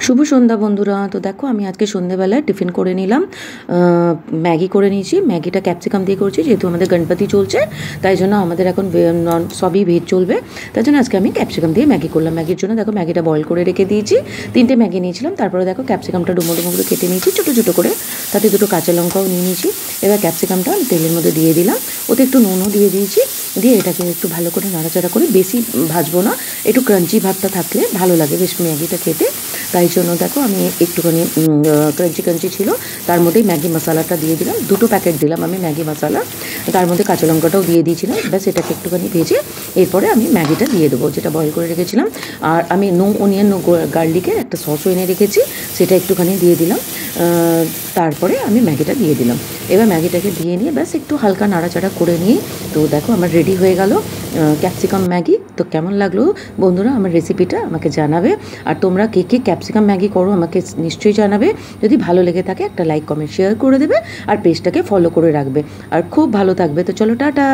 শুভ সন্ধ্যা বন্ধুরা। তো দেখো আমি আজকে সন্ধ্যেবেলায় টিফিন করে নিলাম, ম্যাগি করে নিয়েছি। ম্যাগিটা ক্যাপসিকাম দিয়ে করছি, যেহেতু আমাদের গণপতি চলছে তাই জন্য আমাদের এখন সবই ভেজ চলবে, তাই জন্য আজকে আমি ক্যাপসিকাম দিয়ে ম্যাগি করলাম। ম্যাগির জন্য দেখো ম্যাগিটা বয়েল করে রেখে দিয়েছি, 3টে ম্যাগি নিয়েছিলাম। তারপরে দেখো ক্যাপসিকামটা ডুমো ডুমো করে কেটে নিয়েছি ছোটো ছোটো করে, তাতে 2টো কাঁচা লঙ্কাও নিয়ে নিয়েছি। এবার ক্যাপসিকামটা আমি তেলের মধ্যে দিয়ে দিলাম, ওতে একটু নুনও দিয়ে দিয়েছি। দিয়ে এটাকে একটু ভালো করে নাড়াচাড়া করে, বেশি ভাজবো না, একটু ক্রাঞ্চি ভাবটা থাকলে ভালো লাগে বেশ ম্যাগিটা খেতে। তাই জন্য দেখো আমি একটুখানি ক্রাঞ্চি ক্রাঞ্চি ছিল, তার মধ্যেই ম্যাগি মশলাটা দিয়ে দিলাম। 2টো প্যাকেট দিলাম আমি ম্যাগি মশলা, তার মধ্যে কাঁচা লঙ্কাটাও দিয়ে দিয়েছিলাম। ব্যাস এটাকে একটুখানি ভেজে এরপরে আমি ম্যাগিটা দিয়ে দেবো, যেটা বয়েল করে রেখেছিলাম। আর আমি নো অনিয়ন নো গার্লিকের একটা সসও এনে রেখেছি, সেটা একটুখানি দিয়ে দিলাম। তারপরে আমি ম্যাগিটা দিয়ে দিলাম। এবার ম্যাগিটাকে দিয়ে নিয়ে ব্যাস একটু হালকা নাড়াচাড়া করে নিয়ে, তো দেখো আমার রেডি হয়ে গেল ক্যাপসিকাম ম্যাগি। তো কেমন লাগলো বন্ধুরা আমার রেসিপিটা আমাকে জানাবে। আর তোমরা কে কে ক্যাপসিকাম ম্যাগি করো আমাকে নিশ্চয়ই জানাবে। যদি ভালো লেগে থাকে একটা লাইক কমেন্ট শেয়ার করে দেবে, আর পেজটাকে ফলো করে রাখবে। আর খুব ভালো থাকবে। তো চলো টাটা।